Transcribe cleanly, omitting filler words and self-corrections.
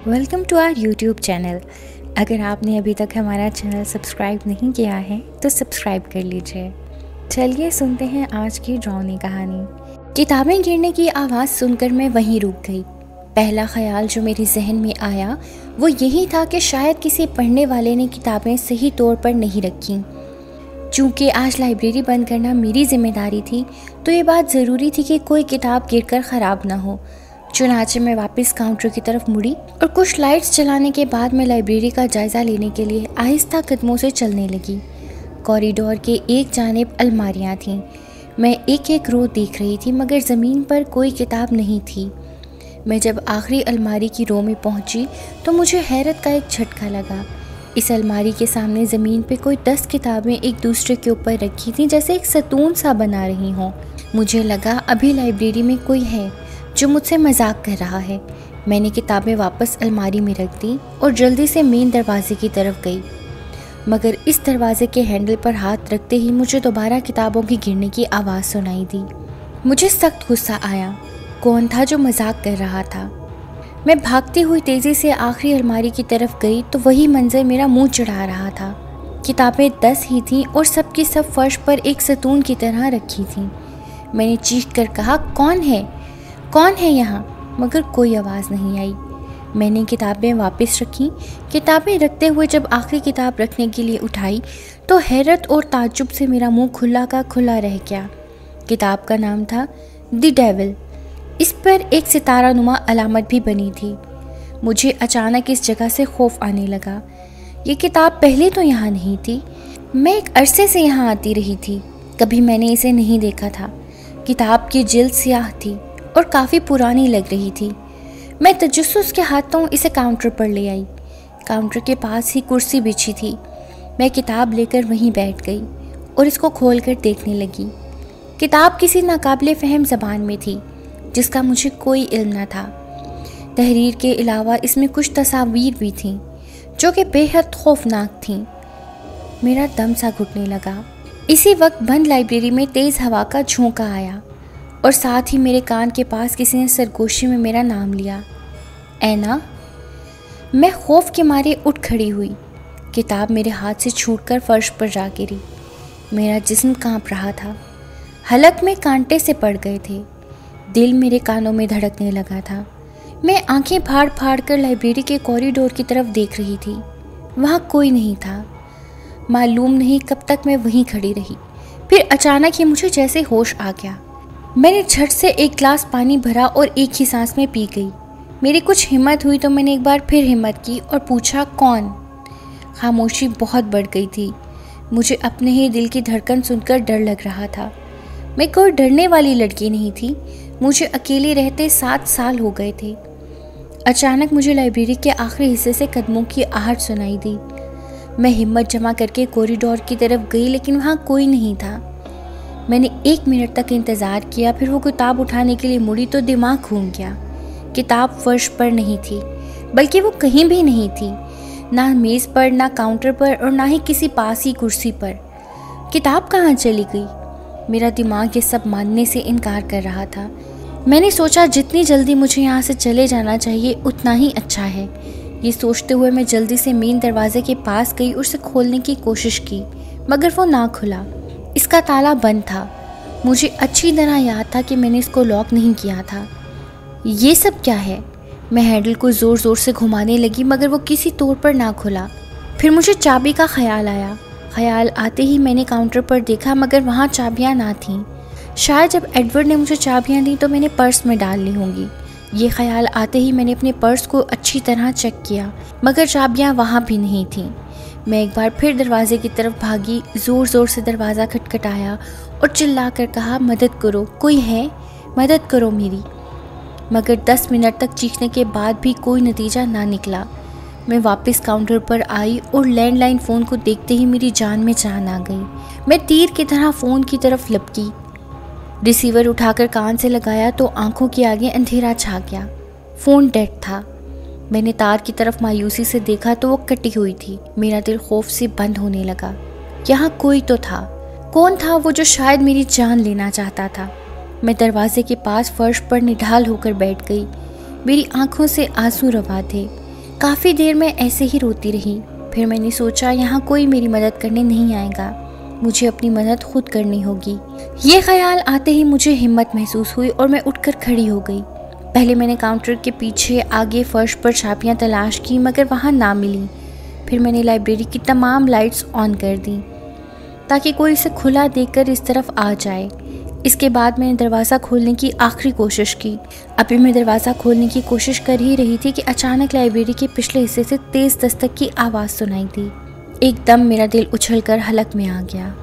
Welcome to our YouTube channel. अगर आपने अभी तक हमारा चैनल सब्सक्राइब नहीं किया है तो सब्सक्राइब कर लीजिए। चलिए सुनते हैं आज की डरावनी कहानी। किताबें गिरने की आवाज़ सुनकर मैं वहीं रुक गई। पहला ख्याल जो मेरे जहन में आया वो यही था कि शायद किसी पढ़ने वाले ने किताबें सही तौर पर नहीं रखी। चूँकि आज लाइब्रेरी बंद करना मेरी जिम्मेदारी थी तो ये बात ज़रूरी थी कि कोई किताब गिरकर ख़राब ना हो। चुनाचे मैं वापस काउंटर की तरफ मुड़ी और कुछ लाइट्स चलाने के बाद मैं लाइब्रेरी का जायज़ा लेने के लिए आहिस्ता कदमों से चलने लगी। कॉरिडोर के एक जानिब अलमारियाँ थीं। मैं एक एक रो देख रही थी मगर ज़मीन पर कोई किताब नहीं थी। मैं जब आखिरी अलमारी की रो में पहुंची तो मुझे हैरत का एक झटका लगा। इस अलमारी के सामने ज़मीन पे कोई 10 किताबें एक दूसरे के ऊपर रखी थीं, जैसे एक सतून सा बना रही हों। मुझे लगा अभी लाइब्रेरी में कोई है जो मुझसे मजाक कर रहा है। मैंने किताबें वापस अलमारी में रख दी और जल्दी से मेन दरवाजे की तरफ गई, मगर इस दरवाजे के हैंडल पर हाथ रखते ही मुझे दोबारा किताबों की गिरने की आवाज़ सुनाई दी। मुझे सख्त गुस्सा आया। कौन था जो मजाक कर रहा था? मैं भागती हुई तेज़ी से आखिरी अलमारी की तरफ गई तो वही मंजर मेरा मुंह चढ़ा रहा था। किताबें 10 ही थीं और सब की सब फर्श पर एक सतून की तरह रखी थीं। मैंने चीख कर कहा, कौन है यहाँ? मगर कोई आवाज़ नहीं आई। मैंने किताबें वापस रखीं। किताबें रखते हुए जब आखिरी किताब रखने के लिए उठाई तो हैरत और ताज्जुब से मेरा मुंह खुला का खुला रह गया। किताब का नाम था द डेविल। इस पर एक सितारा नुमा अलामत भी बनी थी। मुझे अचानक इस जगह से खौफ आने लगा। ये किताब पहले तो यहाँ नहीं थी। मैं एक अरसे से यहाँ आती रही थी, कभी मैंने इसे नहीं देखा था। किताब की जिल्द स्याह थी और काफ़ी पुरानी लग रही थी। मैं तजस्सुस के हाथों इसे काउंटर पर ले आई। काउंटर के पास ही कुर्सी बिछी थी। मैं किताब लेकर वहीं बैठ गई और इसको खोलकर देखने लगी। किताब किसी नाकाबिले फ़हम ज़बान में थी जिसका मुझे कोई इल्म न था। तहरीर के अलावा इसमें कुछ तस्वीर भी थीं जो कि बेहद खौफनाक थीं। मेरा दम सा घुटने लगा। इसी वक्त बंद लाइब्रेरी में तेज़ हवा का झोंका आया और साथ ही मेरे कान के पास किसी ने सरगोशी में मेरा नाम लिया, ऐना। मैं खौफ के मारे उठ खड़ी हुई। किताब मेरे हाथ से छूटकर फर्श पर जा गिरी। मेरा जिस्म कांप रहा था। हलक में कांटे से पड़ गए थे। दिल मेरे कानों में धड़कने लगा था। मैं आंखें फाड़ फाड़ कर लाइब्रेरी के कॉरिडोर की तरफ देख रही थी। वहाँ कोई नहीं था। मालूम नहीं कब तक मैं वहीं खड़ी रही। फिर अचानक ही मुझे जैसे होश आ गया। मैंने झट से एक गिलास पानी भरा और एक ही सांस में पी गई। मेरी कुछ हिम्मत हुई तो मैंने एक बार फिर हिम्मत की और पूछा, कौन? खामोशी बहुत बढ़ गई थी। मुझे अपने ही दिल की धड़कन सुनकर डर लग रहा था। मैं कोई डरने वाली लड़की नहीं थी। मुझे अकेले रहते 7 साल हो गए थे। अचानक मुझे लाइब्रेरी के आखिरी हिस्से से कदमों की आहट सुनाई दी। मैं हिम्मत जमा करके कॉरिडोर की तरफ गई लेकिन वहाँ कोई नहीं था। मैंने 1 मिनट तक इंतज़ार किया, फिर वो किताब उठाने के लिए मुड़ी तो दिमाग घूम गया। किताब फर्श पर नहीं थी, बल्कि वो कहीं भी नहीं थी, ना मेज़ पर, ना काउंटर पर और ना ही किसी पास ही कुर्सी पर। किताब कहाँ चली गई? मेरा दिमाग ये सब मानने से इनकार कर रहा था। मैंने सोचा जितनी जल्दी मुझे यहाँ से चले जाना चाहिए उतना ही अच्छा है। ये सोचते हुए मैं जल्दी से मेन दरवाजे के पास गई और उसे खोलने की कोशिश की, मगर वो ना खुला। इसका ताला बंद था। मुझे अच्छी तरह याद था कि मैंने इसको लॉक नहीं किया था। ये सब क्या है? मैं हैंडल को ज़ोर ज़ोर से घुमाने लगी मगर वो किसी तौर पर ना खुला। फिर मुझे चाबी का ख्याल आया। ख्याल आते ही मैंने काउंटर पर देखा मगर वहाँ चाबियाँ ना थीं। शायद जब एडवर्ड ने मुझे चाबियाँ दी तो मैंने पर्स में डाल ली होंगी। ये ख्याल आते ही मैंने अपने पर्स को अच्छी तरह चेक किया मगर चाबियाँ वहाँ भी नहीं थीं। मैं एक बार फिर दरवाजे की तरफ भागी, ज़ोर ज़ोर से दरवाज़ा खटखटाया और चिल्ला कर कहा, मदद करो, कोई है? मदद करो मेरी। मगर 10 मिनट तक चीखने के बाद भी कोई नतीजा ना निकला। मैं वापस काउंटर पर आई और लैंडलाइन फ़ोन को देखते ही मेरी जान में जान आ गई। मैं तीर की तरह फ़ोन की तरफ लपकी। रिसीवर उठाकर कान से लगाया तो आंखों के आगे अंधेरा छा गया। फ़ोन डेड था। मैंने तार की तरफ मायूसी से देखा तो वो कटी हुई थी। मेरा दिल खौफ से बंद होने लगा। यहाँ कोई तो था। कौन था वो जो शायद मेरी जान लेना चाहता था? मैं दरवाजे के पास फर्श पर निढाल होकर बैठ गई। मेरी आंखों से आंसू रवा थे। काफ़ी देर में ऐसे ही रोती रही। फिर मैंने सोचा यहाँ कोई मेरी मदद करने नहीं आएगा, मुझे अपनी मदद खुद करनी होगी। ये ख्याल आते ही मुझे हिम्मत महसूस हुई और मैं उठकर खड़ी हो गई। पहले मैंने काउंटर के पीछे आगे फर्श पर चाबियाँ तलाश की, मगर वहाँ ना मिली। फिर मैंने लाइब्रेरी की तमाम लाइट्स ऑन कर दी ताकि कोई इसे खुला देखकर इस तरफ आ जाए। इसके बाद मैंने दरवाज़ा खोलने की आखिरी कोशिश की। अभी मैं दरवाज़ा खोलने की कोशिश कर ही रही थी कि अचानक लाइब्रेरी के पिछले हिस्से से तेज़ दस्तक की आवाज़ सुनाई दी। एकदम मेरा दिल उछलकर हलक में आ गया।